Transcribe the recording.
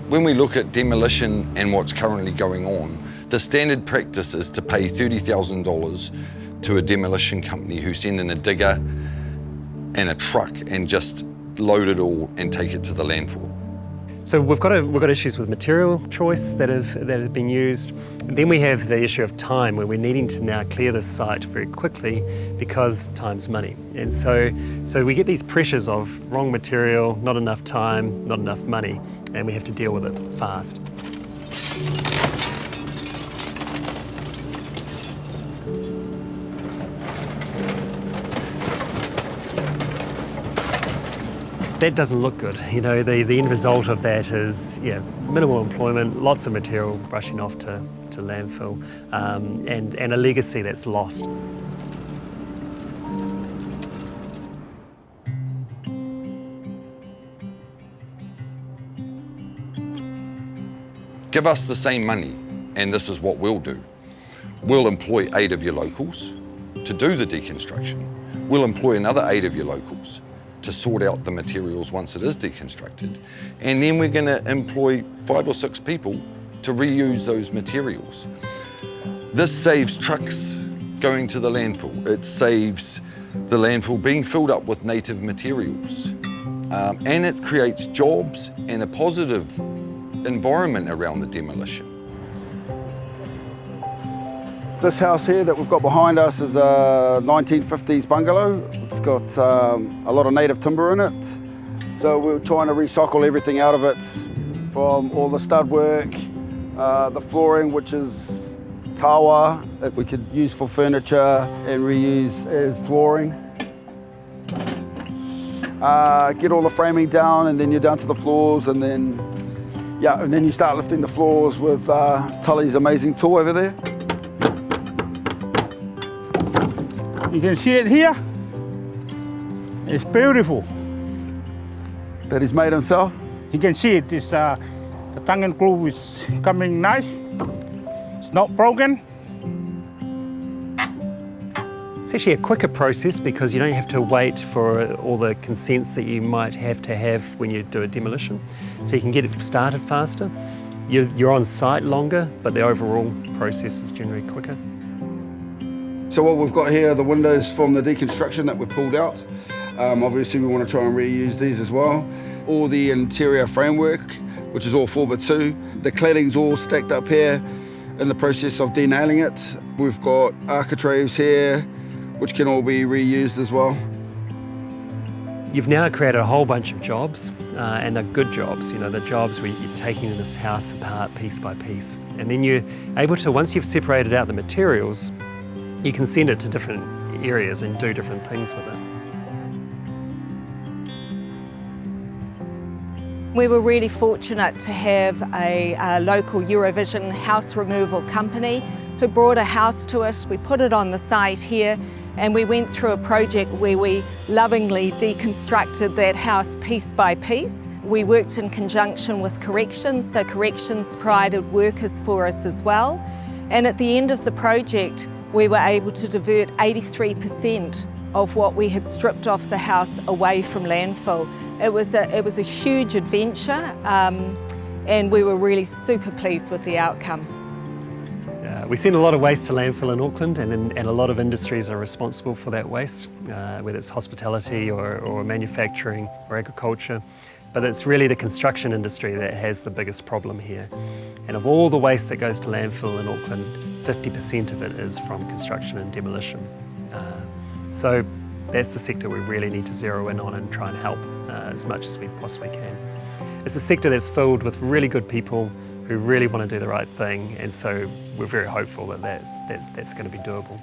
When we look at demolition and what's currently going on, the standard practice is to pay $30,000 to a demolition company who send in a digger and a truck and just load it all and take it to the landfill. So we've got issues with material choice that have been used. And then we have the issue of time, where we're needing to now clear this site very quickly because time's money. And so we get these pressures of wrong material, not enough time, not enough money, and we have to deal with it fast. That doesn't look good. You know, the end result of that is minimal employment, lots of material rushing off to landfill, and a legacy that's lost. Give us the same money, and this is what we'll do. We'll employ 8 of your locals to do the deconstruction. We'll employ another 8 of your locals to sort out the materials once it is deconstructed. And then we're going to employ 5 or 6 people to reuse those materials. This saves trucks going to the landfill. It saves the landfill being filled up with native materials. And it creates jobs and a positive environment around the demolition. This house here that we've got behind us is a 1950s bungalow. It's got a lot of native timber in it. So we're trying to recycle everything out of it, from all the stud work, the flooring, which is tawa, that we could use for furniture and reuse as flooring. Get all the framing down, and then you're down to the floors, and then you start lifting the floors with Tully's amazing tool over there. You can see it here. It's beautiful. That he's made himself? You can see it. It's, the tongue and groove is coming nice. It's not broken. It's actually a quicker process because you don't have to wait for all the consents that you might have to have when you do a demolition. So you can get it started faster. You're on site longer, but the overall process is generally quicker. So what we've got here are the windows from the deconstruction that were pulled out. Obviously we want to try and reuse these as well. All the interior framework, which is all 4x2. The cladding's all stacked up here in the process of denailing it. We've got architraves here, which can all be reused as well. You've now created a whole bunch of jobs, and they're good jobs, you know, the jobs where you're taking this house apart piece by piece. And then you're able to, once you've separated out the materials, you can send it to different areas and do different things with it. We were really fortunate to have a local Eurovision house removal company who brought a house to us. We put it on the site here, and we went through a project where we lovingly deconstructed that house piece by piece. We worked in conjunction with Corrections, so Corrections provided workers for us as well. And at the end of the project, we were able to divert 83% of what we had stripped off the house away from landfill. It was a huge adventure, and we were really super pleased with the outcome. We send a lot of waste to landfill in Auckland, and a lot of industries are responsible for that waste, whether it's hospitality or manufacturing or agriculture. But it's really the construction industry that has the biggest problem here. And of all the waste that goes to landfill in Auckland, 50% of it is from construction and demolition. So that's the sector we really need to zero in on and try and help as much as we possibly can. It's a sector that's filled with really good people who really want to do the right thing, and so we're very hopeful that that's going to be doable.